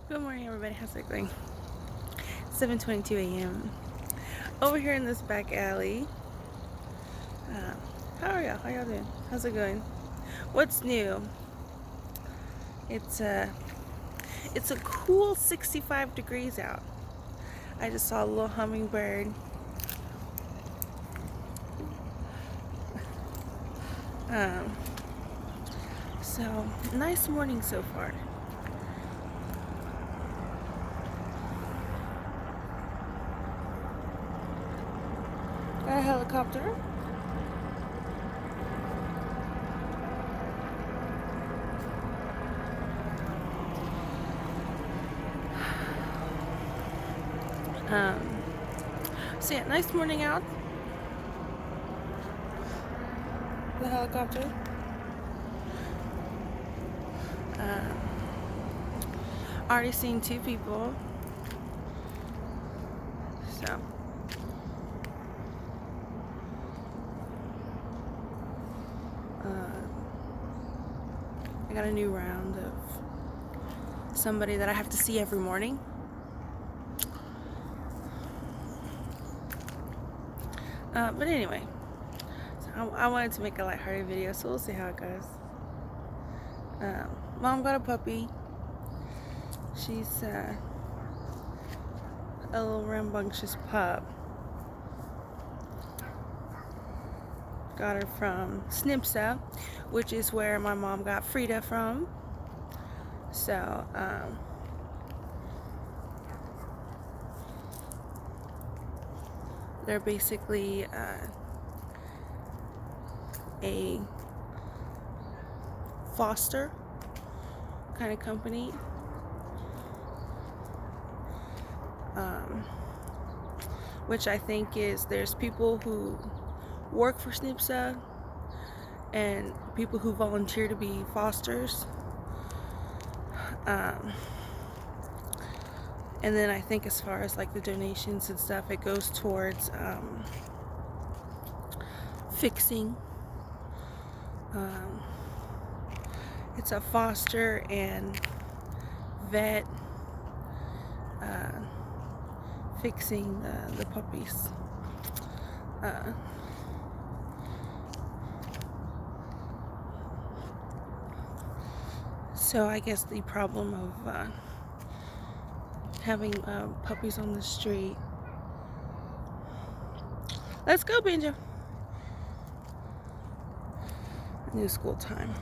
Good morning, everybody. How's it going? 7:22 a.m. Over here in this back alley. How are y'all? How y'all doing? How's it going? What's new? It's a cool 65 degrees out. I just saw a little hummingbird. So nice morning so far. Got a helicopter. So yeah, nice morning out. The helicopter. Already seen 2 people. So I got a new round of somebody that I have to see every morning. But anyway, so I wanted to make a lighthearted video, so we'll see how it goes. Mom got a puppy. She's a little rambunctious pup. Got her from Snipsa, which is where my mom got Frida from. So, they're basically a foster kind of company. Which I think is, there's people who work for snipsa and people who volunteer to be fosters. And then I think as far as like the donations and stuff, it goes towards fixing. It's a foster and vet fixing the puppies. So I guess the problem of having puppies on the street. Let's go, Benjo. New school time.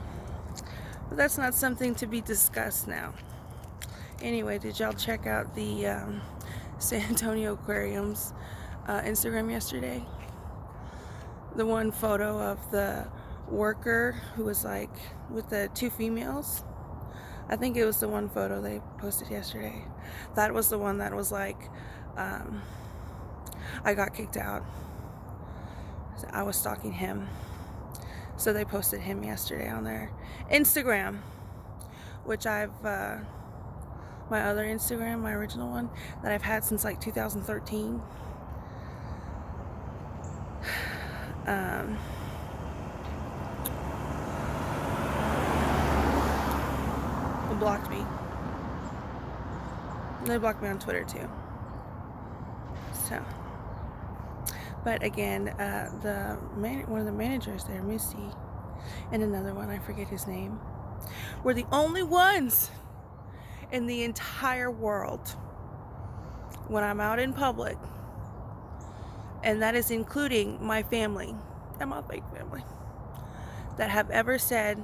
But that's not something to be discussed now. Anyway, did y'all check out the San Antonio Aquarium's Instagram yesterday? The one photo of the worker who was like with the 2 females. I think it was the one photo they posted yesterday. That was the one that was like, I got kicked out. So I was stalking him. So they posted him yesterday on their Instagram, which I've, my other Instagram, my original one, that I've had since like 2013. Blocked me. They blocked me on Twitter too. So, but again, one of the managers there, Missy, and another one, I forget his name, were the only ones in the entire world when I'm out in public, and that is including my family and my fake family, that have ever said,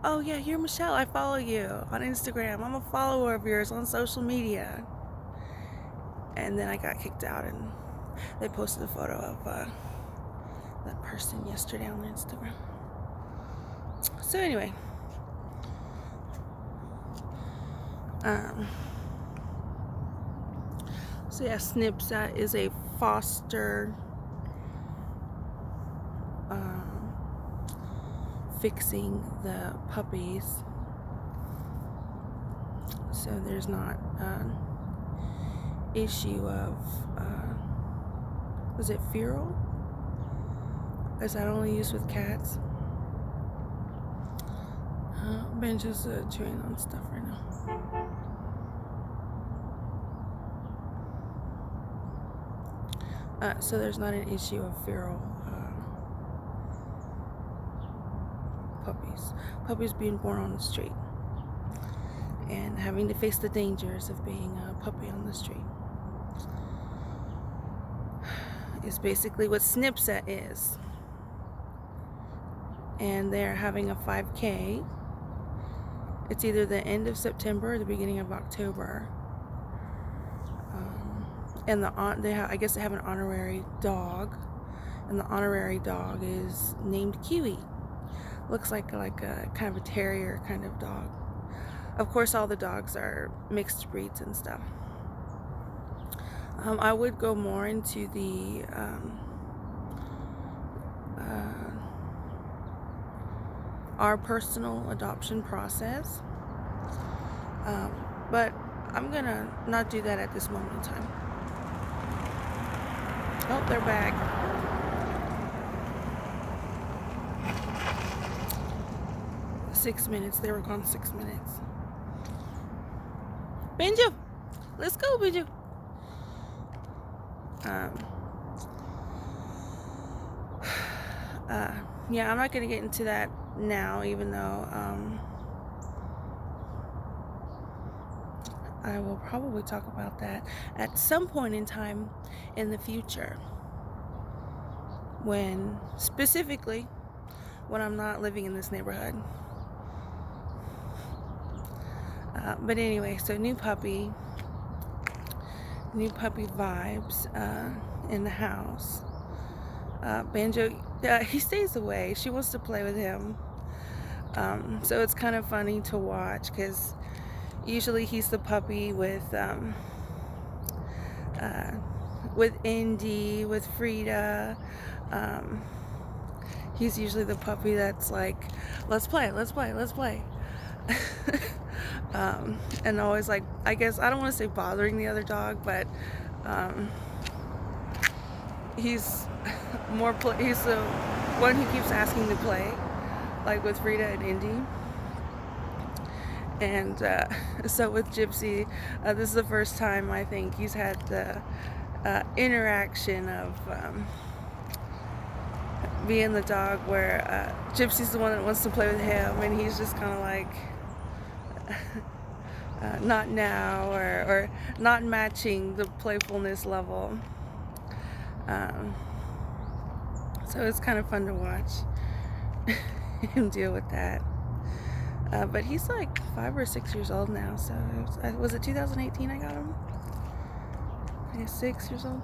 oh yeah, you're Michelle, I follow you on Instagram, I'm a follower of yours on social media. And then I got kicked out, and they posted a photo of that person yesterday on Instagram. So anyway, so yeah, snipsa is a foster fixing the puppies, so there's not issue of was it feral? Is that only used with cats? Ben's just chewing on stuff right now. So there's not an issue of feral puppies being born on the street and having to face the dangers of being a puppy on the street. Is basically what snipsa is. And they're having a 5K. It's either the end of September or the beginning of October. And I guess they have an honorary dog, and the honorary dog is named Kiwi. Looks like a kind of a terrier kind of dog. Of course, all the dogs are mixed breeds and stuff. I would go more into the our personal adoption process, but I'm gonna not do that at this moment in time. Oh, they're back. Six minutes. They were gone 6 minutes. Benju, let's go, Benju. Yeah, I'm not gonna get into that now, even though I will probably talk about that at some point in time in the future, specifically when I'm not living in this neighborhood. But anyway, so new puppy vibes in the house. Banjo, he stays away. She wants to play with him. So it's kind of funny to watch, because usually he's the puppy with Indy, with Frida. He's usually the puppy that's like, let's play. And always, like, I guess, I don't want to say bothering the other dog, but he's he's the one who keeps asking to play, like with Frida and Indy. And so with Gypsy, this is the first time I think he's had the interaction of being the dog where Gypsy's the one that wants to play with him, and he's just kind of like not now, or not matching the playfulness level. So it's kind of fun to watch him deal with that. But he's like 5 or 6 years old now. So was it 2018 I got him? I guess 6 years old.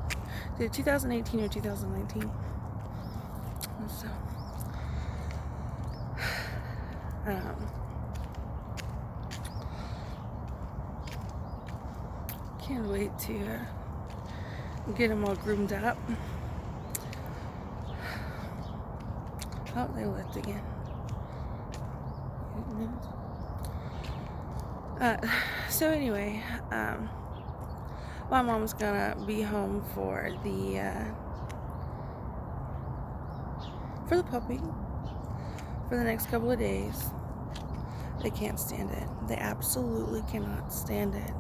Did 2018 or 2019? So can't wait to get him all groomed up. Oh, they left again. So anyway, my mom's gonna be home for the puppy for the next couple of days. They can't stand it. They absolutely cannot stand it.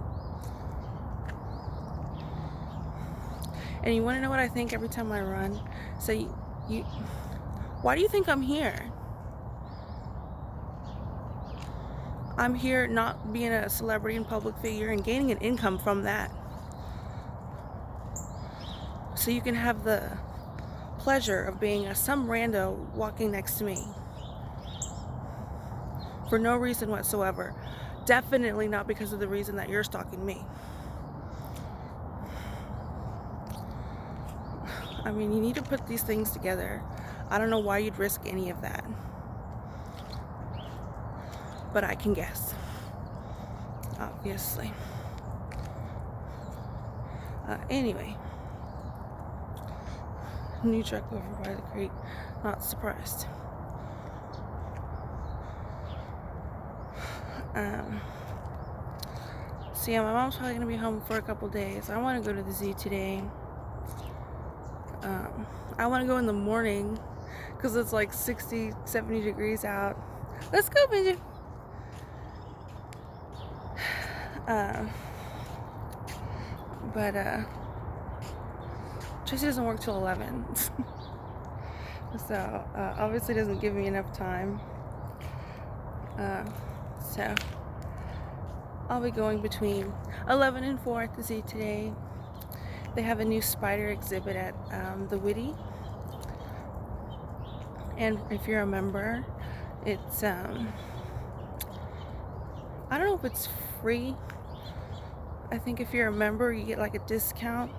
And you want to know what I think every time I run? So why do you think I'm here? I'm here not being a celebrity and public figure and gaining an income from that. So you can have the pleasure of being some rando walking next to me for no reason whatsoever. Definitely not because of the reason that you're stalking me. I mean, you need to put these things together. I don't know why you'd risk any of that, but I can guess, obviously. Anyway, new truck over by the creek. Not surprised. So yeah, my mom's probably gonna be home for a couple days. I want to go to the zoo today. I want to go in the morning because it's like 60, 70 degrees out. Let's go, Benji. Tracy doesn't work till 11. So obviously doesn't give me enough time. So I'll be going between 11 and 4 at the zoo today. They have a new spider exhibit at the Whitty. And if you're a member, it's, I don't know if it's free. I think if you're a member, you get like a discount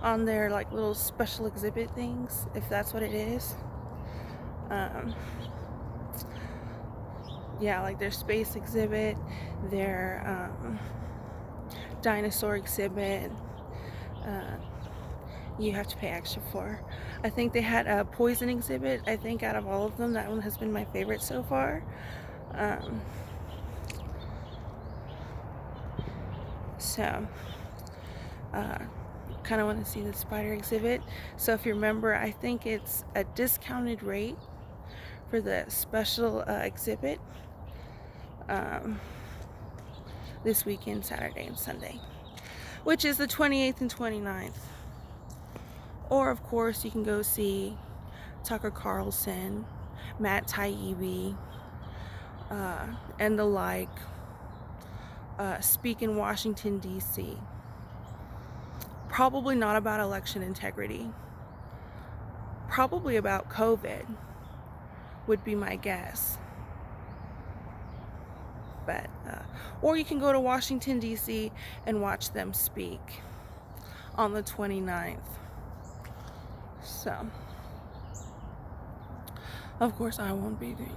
on their like little special exhibit things, if that's what it is. Yeah, like their space exhibit, their dinosaur exhibit, you have to pay extra for. I think they had a poison exhibit. I think out of all of them, that one has been my favorite so far. So kind of want to see the spider exhibit. So if you remember, I think it's a discounted rate for the special exhibit this weekend, Saturday and Sunday, which is the 28th and 29th. Or of course you can go see Tucker Carlson, Matt Taibbi, and the like speak in Washington, D.C. Probably not about election integrity. Probably about COVID would be my guess. But or you can go to Washington, D.C. and watch them speak on the 29th. So, of course, I won't be doing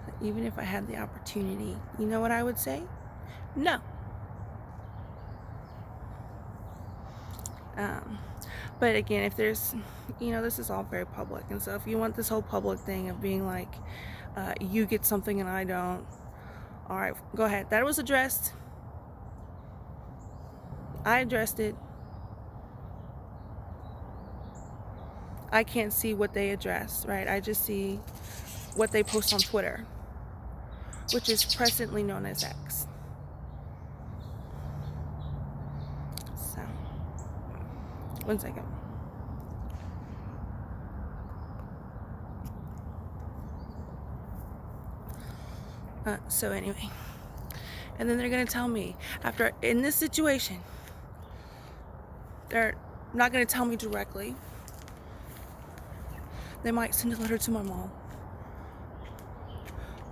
that. Even if I had the opportunity, you know what I would say? No. But again, if there's, this is all very public, and so if you want this whole public thing of being like, you get something and I don't, all right, go ahead. That was addressed. I addressed it. I can't see what they address, right? I just see what they post on Twitter, which is presently known as X. So, one second. So anyway, and then they're gonna tell me after, in this situation, they're not gonna tell me directly. They might send a letter to my mom.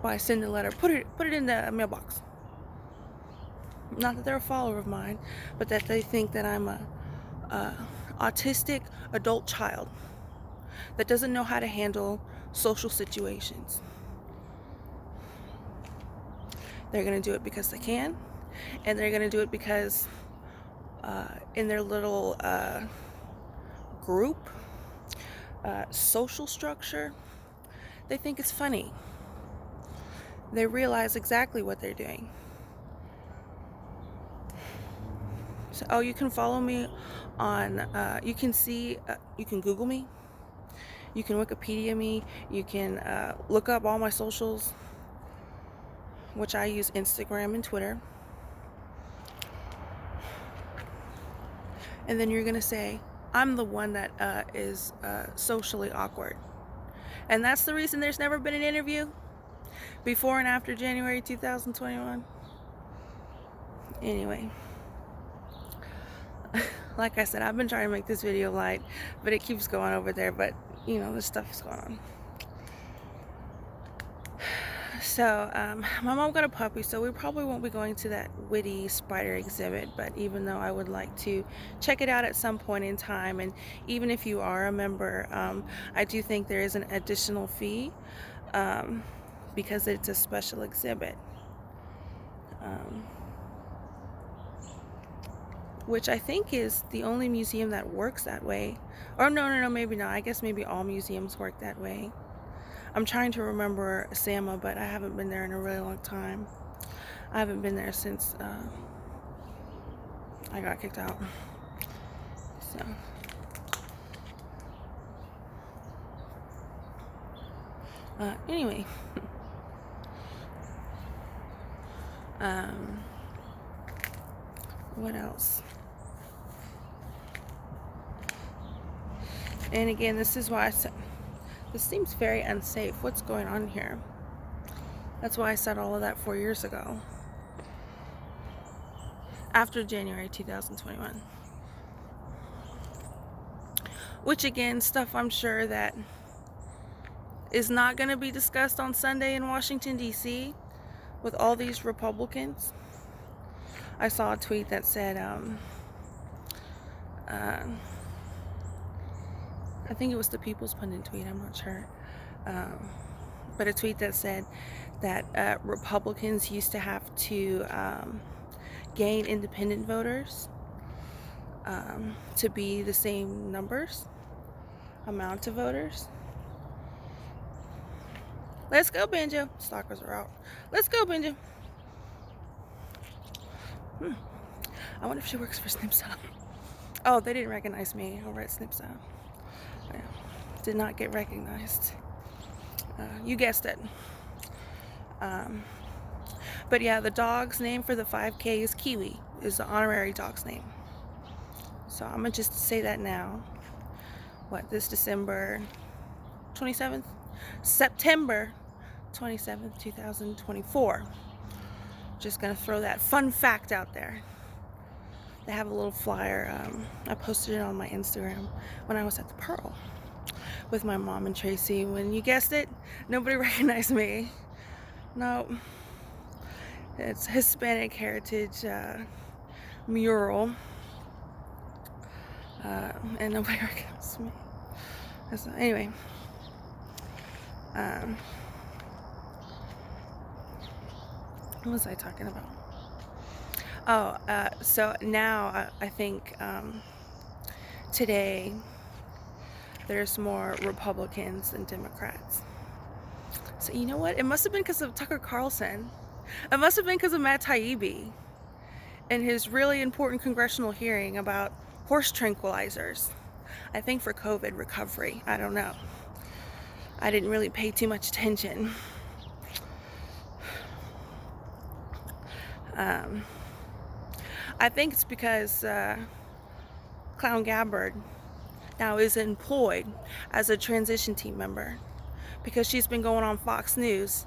By send a letter, put it in the mailbox. Not that they're a follower of mine, but that they think that I'm a autistic adult child that doesn't know how to handle social situations. They're gonna do it because they can, and they're gonna do it because in their little group social structure, they think it's funny. They realize exactly what they're doing. So, you can follow me on, you can see, you can Google me, you can Wikipedia me, you can look up all my socials, which I use Instagram and Twitter. And then you're gonna say, I'm the one that is socially awkward. And that's the reason there's never been an interview before and after January 2021. Anyway, like I said, I've been trying to make this video light, but it keeps going over there, but this stuff is going on. So, my mom got a puppy, so we probably won't be going to that Whitty spider exhibit, but even though I would like to check it out at some point in time, and even if you are a member, I do think there is an additional fee, because it's a special exhibit, which I think is the only museum that works that way. Or no, maybe not. I guess maybe all museums work that way. I'm trying to remember SAMA, but I haven't been there in a really long time. I haven't been there since I got kicked out. So, anyway, What else? And again, this is why I said this seems very unsafe. What's going on here? That's why I said all of that 4 years ago, after January 2021. Which again, stuff I'm sure that is not going to be discussed on Sunday in Washington, D.C. with all these Republicans. I saw a tweet that said, I think it was the People's Pundit tweet, I'm not sure. But a tweet that said that Republicans used to have to gain independent voters to be the same amount of voters. Let's go, Banjo. Stalkers are out. Let's go, Banjo. I wonder if she works for snipsa. Oh, they didn't recognize me over at snipsa. Did not get recognized. You guessed it. But yeah, the dog's name for the 5K is Kiwi, is the honorary dog's name. So I'm gonna just say that now. What, this December 27th? September 27th, 2024. Just gonna throw that fun fact out there. They have a little flyer. I posted it on my Instagram when I was at the Pearl with my mom and Tracy. When you guessed it, nobody recognized me. No, it's Hispanic Heritage mural, and nobody recognized me. So anyway, what was I talking about? Oh, so now I think today there's more Republicans than Democrats. So you know what? It must have been because of Tucker Carlson. It must have been because of Matt Taibbi and his really important congressional hearing about horse tranquilizers. I think for COVID recovery. I don't know. I didn't really pay too much attention. I think it's because Clown Gabbard now is employed as a transition team member, because she's been going on Fox News.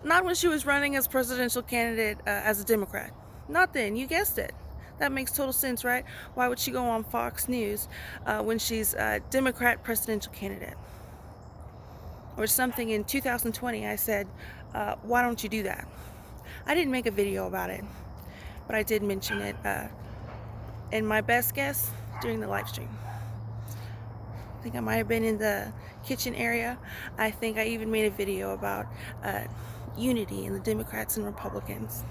Not when she was running as presidential candidate as a Democrat. Not then. You guessed it. That makes total sense, right? Why would she go on Fox News when she's a Democrat presidential candidate? Or something in 2020, I said, why don't you do that? I didn't make a video about it, but I did mention it in my best guess during the live stream. I think I might have been in the kitchen area. I think I even made a video about unity in the Democrats and Republicans.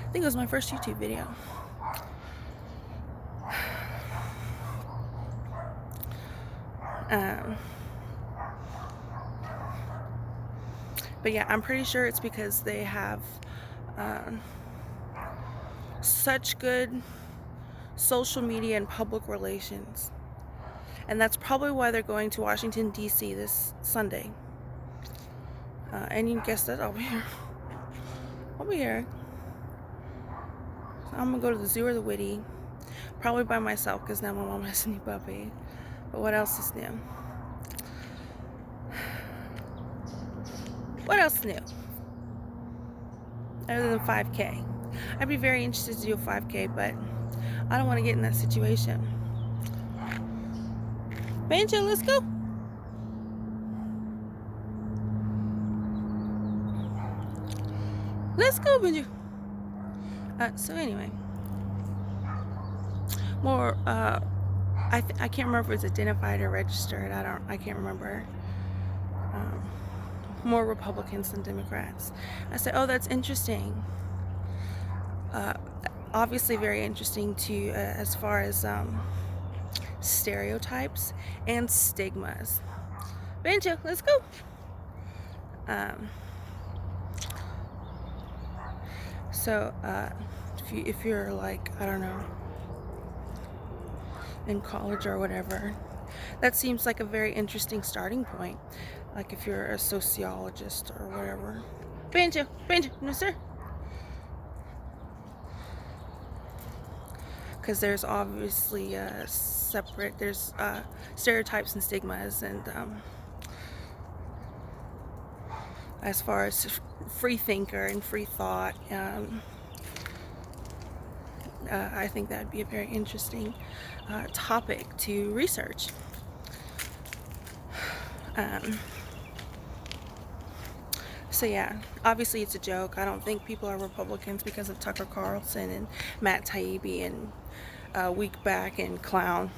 I think it was my first YouTube video. But yeah, I'm pretty sure it's because they have such good social media and public relations. And that's probably why they're going to Washington, D.C. this Sunday. And you guessed it, I'll be here. I'll be here. So I'm going to go to the zoo or the Witty. Probably by myself, because now my mom has a new puppy. But what else is new? What else is new? Other than 5K. I'd be very interested to do a 5K, but I don't want to get in that situation. Banjo, let's go. Let's go, Banjo. So anyway, more. I can't remember if it's identified or registered. I can't remember. More Republicans than Democrats. I said, oh, that's interesting. Obviously, very interesting to as far as stereotypes and stigmas. Banjo, let's go. So if you're like, I don't know, in college or whatever, that seems like a very interesting starting point. Like if you're a sociologist or whatever. Banjo, no sir. because there's obviously there's stereotypes and stigmas, and as far as free thinker and free thought, I think that would be a very interesting topic to research. So yeah, obviously it's a joke. I don't think people are Republicans because of Tucker Carlson and Matt Taibbi and Week Back and Clown.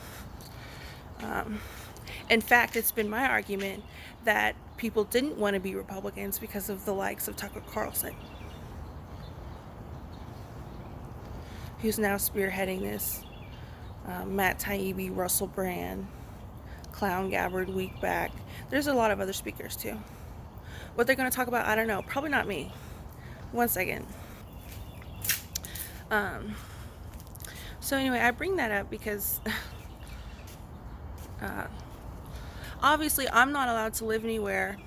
In fact, it's been my argument that people didn't want to be Republicans because of the likes of Tucker Carlson, who's now spearheading this. Matt Taibbi, Russell Brand, Clown Gabbard, Week Back. There's a lot of other speakers too. What they're going to talk about, I don't know. Probably not me. One second. So anyway, I bring that up because obviously I'm not allowed to live anywhere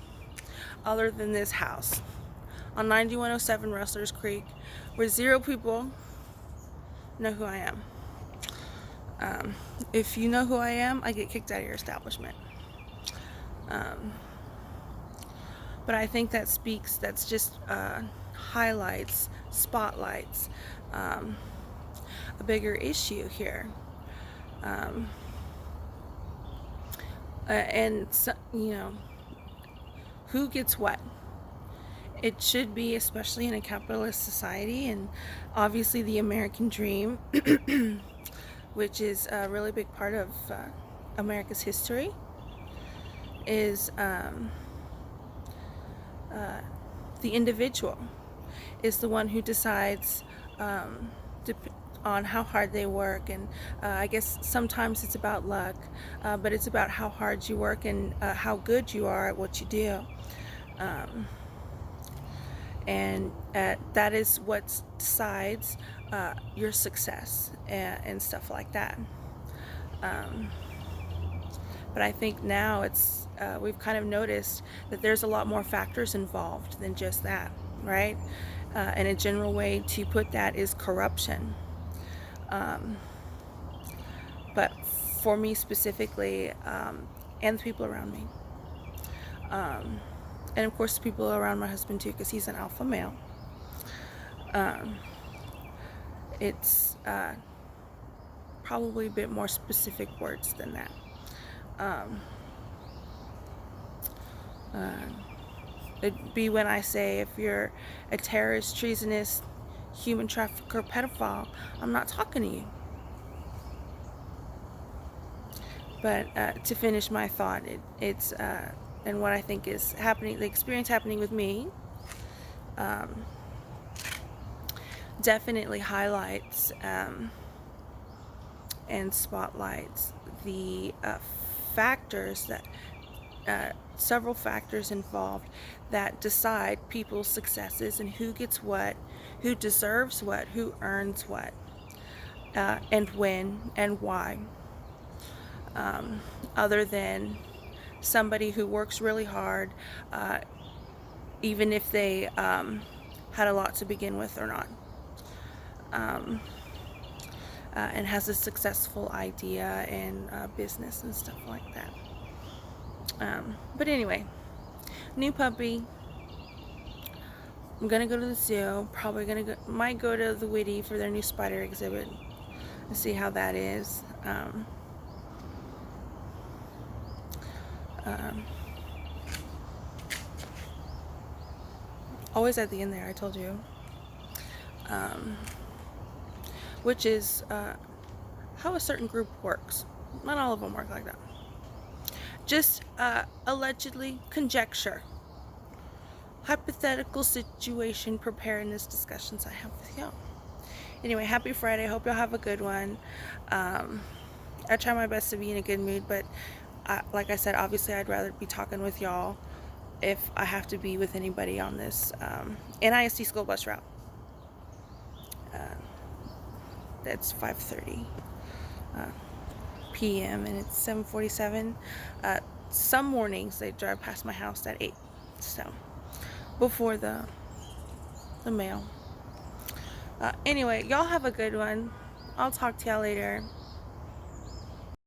other than this house on 9107 Rustlers Creek, where 0 people know who I am. If you know who I am, I get kicked out of your establishment. But I think that just highlights, spotlights a bigger issue here. And, so, who gets what? It should be, especially in a capitalist society, and obviously the American dream, which is a really big part of America's history, is the individual is the one who decides on how hard they work, and I guess sometimes it's about luck, but it's about how hard you work and how good you are at what you do, and that is what decides your success and stuff like that. But I think now we've kind of noticed that there's a lot more factors involved than just that, right? And a general way to put that is corruption. But for me specifically, and the people around me, and of course the people around my husband too, because he's an alpha male, it's probably a bit more specific words than that. It'd be when I say, if you're a terrorist, treasonous, human trafficker, pedophile, I'm not talking to you. But to finish my thought, it's and what I think is happening, the experience happening with me, definitely highlights and spotlights the factors that several factors involved that decide people's successes and who gets what, who deserves what, who earns what, and when and why, other than somebody who works really hard, even if they had a lot to begin with or not, and has a successful idea and business and stuff like that. But anyway, new puppy. I'm gonna go to the zoo. Probably might go to the Whitty for their new spider exhibit and see how that is. Always at the end there, I told you. Which is how a certain group works. Not all of them work like that. Just allegedly conjecture. Hypothetical situation preparedness discussions I have with y'all. Anyway, happy Friday. Hope y'all have a good one. I try my best to be in a good mood, but like I said, obviously I'd rather be talking with y'all if I have to be with anybody on this NIST school bus route. That's 5:30 p.m. and it's 7:47. Some mornings they drive past my house at 8, so before the mail. Anyway, y'all have a good one. I'll talk to y'all later.